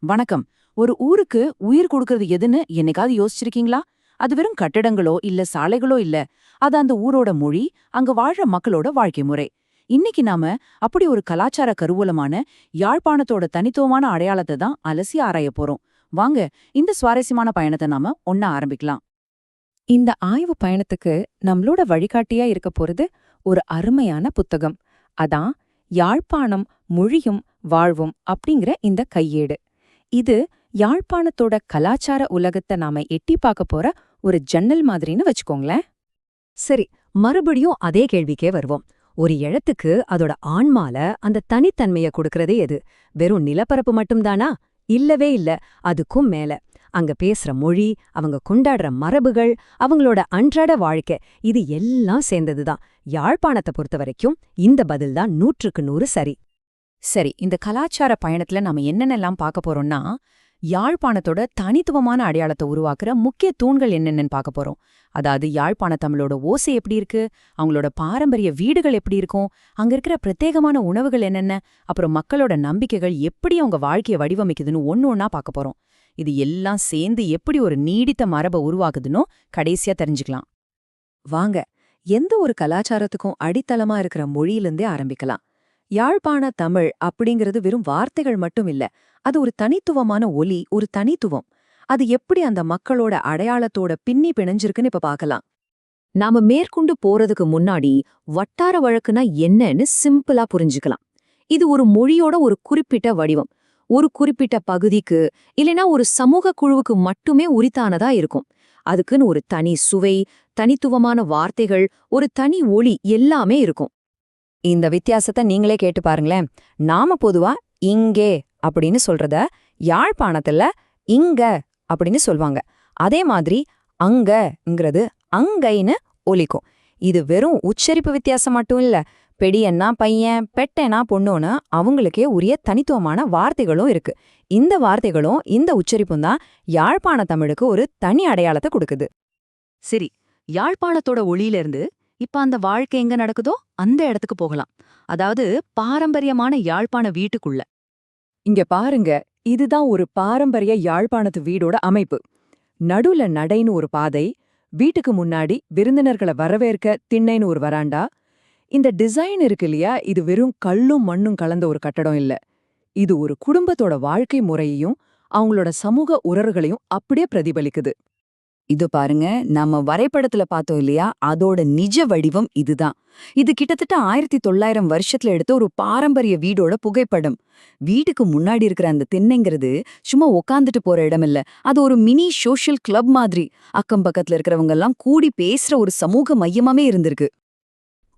வணக்கம். ஒரு ஊருக்கு உயிர் கொடுக்கறது எதுன்னு என்னைக்காவது யோசிச்சிருக்கீங்களா? அது வெறும் கட்டடங்களோ இல்ல சாலைகளோ இல்ல. அது அந்த ஊரோட மொழி, அங்க வாழ்ற மக்களோட வாழ்க்கை முறை. இன்னைக்கு நாம அப்படி ஒரு கலாச்சார கருவூலமான யாழ்ப்பாணத்தோட தனித்துவமான அடையாளத்தை தான் அலசி ஆராயப் போறோம். வாங்க, இந்த சுவாரஸ்யமான பயணத்தை நாம ஒண்ணா ஆரம்பிக்கலாம். இந்த ஆய்வு பயணத்துக்கு நம்மளோட வழிகாட்டியா இருக்க போறது ஒரு அருமையான புத்தகம். அதான் யாழ்ப்பாணம் மொழியும் வாழ்வும் அப்படிங்கிற இந்த கையேடு. இது யாழ்ப்பாணத்தோட கலாச்சார உலகத்தை நாம எட்டி பார்க்க போற ஒரு ஜன்னல் மாதிரின்னு வச்சுக்கோங்களேன். சரி, மறுபடியும் அதே கேள்விக்கே வருவோம். ஒரு இடத்துக்கு அதோட ஆன்மால அந்த தனித்தன்மைய கொடுக்கறதே எது? வெறும் நிலப்பரப்பு மட்டும்தானா? இல்லவே இல்ல. அதுக்கும் மேல அங்க பேசுற மொழி, அவங்க கொண்டாடுற மரபுகள், அவங்களோட அன்றாட வாழ்க்கை, இது எல்லாம் சேர்ந்ததுதான். யாழ்ப்பாணத்தை பொறுத்த வரைக்கும் இந்த பதில்தான் 100க்கு 100 சரி. சரி, இந்த கலாச்சார பயணத்துல நாம என்னென்னலாம் பார்க்க போறோம்னா, யாழ்ப்பாணத்தோட தனித்துவமான அடையாளத்தை உருவாக்குற முக்கிய தூண்கள் என்னென்னு பார்க்க போறோம். அதாவது யாழ்ப்பாண தமிழோட ஓசை எப்படி இருக்கு, அவங்களோட பாரம்பரிய வீடுகள் எப்படி இருக்கும், அங்க இருக்கிற பிரத்யேகமான உணவுகள் என்னென்ன, அப்புறம் மக்களோட நம்பிக்கைகள் எப்படி அவங்க வாழ்க்கையை வடிவமைக்குதுன்னு ஒன்னொன்னா பார்க்க போறோம். இது எல்லாம் சேர்ந்து எப்படி ஒரு நீடித்த மரபை உருவாக்குதுன்னோ கடைசியா தெரிஞ்சுக்கலாம். வாங்க, எந்த ஒரு கலாச்சாரத்துக்கும் அடித்தளமா இருக்கிற மொழியிலிருந்தே ஆரம்பிக்கலாம். யாழ்ப்பாண தமிழ் அப்படிங்கிறது வெறும் வார்த்தைகள் மட்டும் இல்ல. அது ஒரு தனித்துவமான ஒலி, ஒரு தனித்துவம். அது எப்படி அந்த மக்களோட அடையாளத்தோட பின்னி பிணைஞ்சிருக்குன்னு இப்ப பார்க்கலாம். நாம மேற்கொண்டு போறதுக்கு முன்னாடி வட்டார வழக்குனா என்னன்னு சிம்பிளா புரிஞ்சுக்கலாம். இது ஒரு மொழியோட ஒரு குறிப்பிட்ட வடிவம். ஒரு குறிப்பிட்ட பகுதிக்கு இல்லைனா ஒரு சமூக குழுவுக்கு மட்டுமே உரித்தானதா இருக்கும். அதுக்குன்னு ஒரு தனி சுவை, தனித்துவமான வார்த்தைகள், ஒரு தனி ஒலி எல்லாமே இருக்கும். இந்த வித்தியாசத்தை நீங்களே கேட்டு பாருங்களேன். நாம பொதுவா இங்கே அப்படின்னு சொல்றத யாழ்ப்பாணத்துல இங்க அப்படின்னு சொல்வாங்க. அதே மாதிரி அங்கங்கிறது அங்கைன்னு ஒலிக்கும். இது வெறும் உச்சரிப்பு வித்தியாசம் மட்டும் இல்ல, பெடியன்னா பையன், பெட்டனா பொண்ணுன்னு அவங்களுக்கே உரிய தனித்துவமான வார்த்தைகளும் இருக்கு. இந்த வார்த்தைகளும் இந்த உச்சரிப்பும் தான் யாழ்ப்பாண தமிழுக்கு ஒரு தனி அடையாளத்தை கொடுக்குது. சரி, யாழ்ப்பாணத்தோட ஒளியிலிருந்து இப்ப அந்த வாழ்க்கை எங்க நடக்குதோ அந்த இடத்துக்கு போகலாம். அதாவது பாரம்பரியமான யாழ்ப்பாண வீட்டுக்குள்ள. இங்க பாருங்க, இதுதான் ஒரு பாரம்பரிய யாழ்ப்பாணத்து வீடோட அமைப்பு. நடுவுல நடைன்னு ஒரு பாதை, வீட்டுக்கு முன்னாடி விருந்தினர்களை வரவேற்க திண்ணைன்னு ஒரு வராண்டா. இந்த டிசைன் இருக்கு இல்லையா, இது வெறும் கல்லும் மண்ணும் கலந்த ஒரு கட்டடம் இல்ல. இது ஒரு குடும்பத்தோட வாழ்க்கை முறையையும் அவங்களோட சமூக உறவுகளையும் அப்படியே பிரதிபலிக்குது. இது பாருங்க, நம்ம வரைபடத்துல பார்த்தோம் இல்லையா, அதோட நிஜ வடிவம் இதுதான். இது கிட்டத்தட்ட 1900 வருஷத்துல எடுத்த ஒரு பாரம்பரிய வீடோட புகைப்படம். வீட்டுக்கு முன்னாடி இருக்கிற அந்த திண்ணைங்கிறது சும்மா உக்காந்துட்டு போற இடம் இல்ல, அது ஒரு மினி சோஷியல் கிளப் மாதிரி. அக்கம் பக்கத்துல இருக்கிறவங்க எல்லாம் கூடி பேசுற ஒரு சமூக மையமாவே இருந்திருக்கு.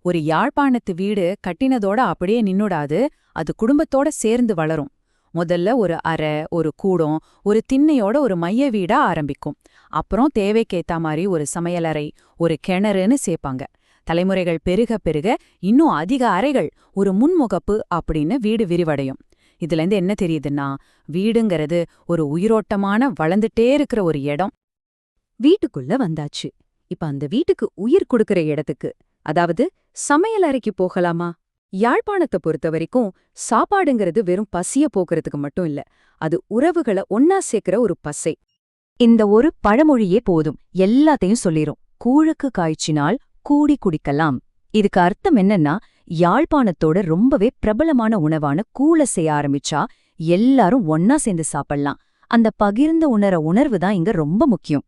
ஒரு யாழ்ப்பாணத்து வீடு கட்டினதோட அப்படியே நின்னுடாது, அது குடும்பத்தோட சேர்ந்து வளரும். முதல்ல ஒரு அறை, ஒரு கூடம், ஒரு திண்ணையோட ஒரு மைய வீடா ஆரம்பிக்கும். அப்புறம் தேவைக்கேத்த மாதிரி ஒரு சமையலறை, ஒரு கிணறுன்னு சேர்ப்பாங்க. தலைமுறைகள் பெருக பெருக இன்னும் அதிக அறைகள், ஒரு முன்முகப்பு அப்படின்னு வீடு விரிவடையும். இதுலேருந்து என்ன தெரியுதுன்னா, வீடுங்கிறது ஒரு உயிரோட்டமான வளர்ந்துட்டே இருக்கிற ஒரு இடம். வீட்டுக்குள்ள வந்தாச்சு. இப்ப அந்த வீட்டுக்கு உயிர் கொடுக்கிற இடத்துக்கு, அதாவது சமையலறைக்கு போகலாமா? யாழ்ப்பாணத்தை பொறுத்த வரைக்கும் சாப்பாடுங்கிறது வெறும் பசிய போக்குறதுக்கு மட்டும் இல்ல, அது உறவுகளை ஒன்னா சேர்க்கிற ஒரு பசை. இந்த ஒரு பழமொழியே போதும், எல்லாத்தையும் சொல்லிரும். கூழுக்கு காய்ச்சினால் கூடி குடிக்கலாம். இதுக்கு அர்த்தம் என்னன்னா, யாழ்ப்பாணத்தோட ரொம்பவே பிரபலமான உணவான கூழ செய்ய ஆரம்பிச்சா எல்லாரும் ஒன்னா சேர்ந்து சாப்பிடலாம். அந்த பகிர்ந்த உணர்வு தான் இங்க ரொம்ப முக்கியம்.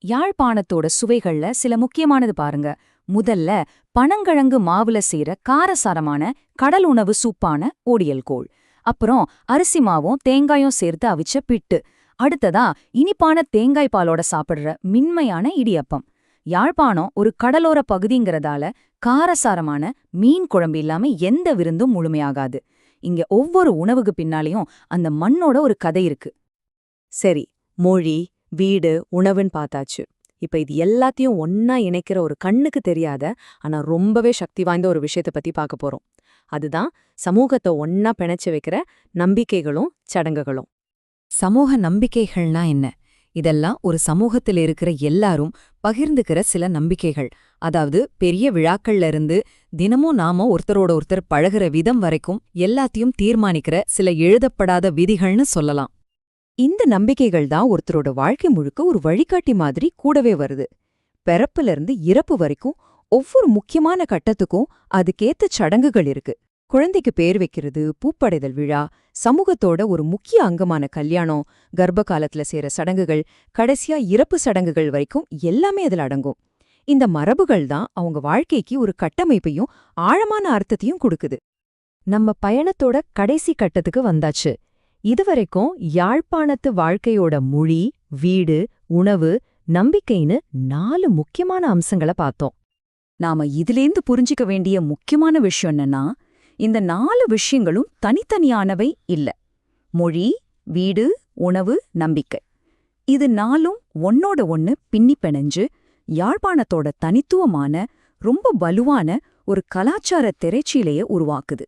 யாழ்ப்பாணத்தோட சுவைகள்ல சில முக்கியமானது பாருங்க. முதல்ல பனங்கிழங்கு மாவுல செய்யற காரசாரமான கடல் உணவு சூப்பான ஓடியல் கூழ். அப்புறம் அரிசி மாவும் தேங்காயும் சேர்த்து அவிச்ச பிட்டு. அடுத்ததா இனிப்பான தேங்காய் பாலோட சாப்பிடுற மின்மையான இடியப்பம். யாழ்ப்பாணம் ஒரு கடலோர பகுதிங்கிறதால காரசாரமான மீன் குழம்பு இல்லாம எந்த விருந்தும் முழுமையாகாது. இங்க ஒவ்வொரு உணவுக்கு பின்னாலையும் அந்த மண்ணோட ஒரு கதை இருக்கு. சரி, மொழி, வீடு, உணவுன்னு பார்த்தாச்சு. இப்ப இது எல்லாத்தையும் ஒன்னா இணைக்கிற ஒரு கண்ணுக்கு தெரியாத ஆனா ரொம்பவே சக்தி வாய்ந்த ஒரு விஷயத்த பத்தி பார்க்க போறோம். அதுதான் சமூகத்தை ஒன்னா பிணைச்சு வைக்கிற நம்பிக்கைகளும் சடங்குகளும். சமூக நம்பிக்கைகள்னா என்ன? இதெல்லாம் ஒரு சமூகத்தில் இருக்கிற எல்லாரும் பகிர்ந்துக்கிற சில நம்பிக்கைகள். அதாவது பெரிய விழாக்கள்ல இருந்து தினமும் நாம ஒருத்தரோட ஒருத்தர் பழகுற விதம் வரைக்கும் எல்லாத்தையும் தீர்மானிக்கிற சில எழுதப்படாத விதிகள்னு சொல்லலாம். இந்த நம்பிக்கைகள் தான் ஒருத்தரோட வாழ்க்கை முழுக்க ஒரு வழிகாட்டி மாதிரி கூடவே வருது. பிறப்புல இருந்து இறப்பு வரைக்கும் ஒவ்வொரு முக்கியமான கட்டத்துக்கும் அதுக்கேத்த சடங்குகள் இருக்கு. குழந்தைக்கு பேர் வைக்கிறது, பூப்படைதல் விழா, சமூகத்தோட ஒரு முக்கிய அங்கமான கல்யாணம், கர்ப்ப காலத்துல செய்ற சடங்குகள், கடைசியா இறப்பு சடங்குகள் வரைக்கும் எல்லாமே அதுல அடங்கும். இந்த மரபுகள் தான் அவங்க வாழ்க்கைக்கு ஒரு கட்டமைப்பையும் ஆழமான அர்த்தத்தையும் கொடுக்குது. நம்ம பயணத்தோட கடைசி கட்டத்துக்கு வந்தாச்சு. இதுவரைக்கும் யாழ்ப்பாணத்து வாழ்க்கையோட மொழி, வீடு, உணவு, நம்பிக்கைன்னு 4 முக்கியமான அம்சங்களை பார்த்தோம். நாம இதிலேந்து புரிஞ்சிக்க வேண்டிய முக்கியமான விஷயம் என்னன்னா, இந்த 4 விஷயங்களும் தனித்தனியானவை இல்ல. மொழி, வீடு, உணவு, நம்பிக்கை. இது 4ம் ஒன்னோட ஒன்னு பின்னி பிணைஞ்சு யாழ்ப்பாணத்தோட தனித்துவமான, ரொம்ப வலுவான ஒரு கலாச்சார திரைச்சீலைய உருவாக்குது.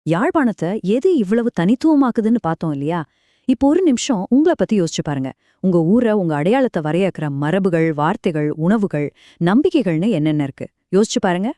யாழ்ப்பாணத்தை எது இவ்வளவு தனித்துவமாக்குதுன்னு பார்த்தோம் இல்லையா? இப்போ ஒரு நிமிஷம் உங்களை பத்தி யோசிச்சு பாருங்க. உங்க ஊரை, உங்க அடையாளத்தை வரையறுக்கிற மரபுகள், வார்த்தைகள், உணவுகள், நம்பிக்கைகள்னு என்னென்ன இருக்கு யோசிச்சு பாருங்க.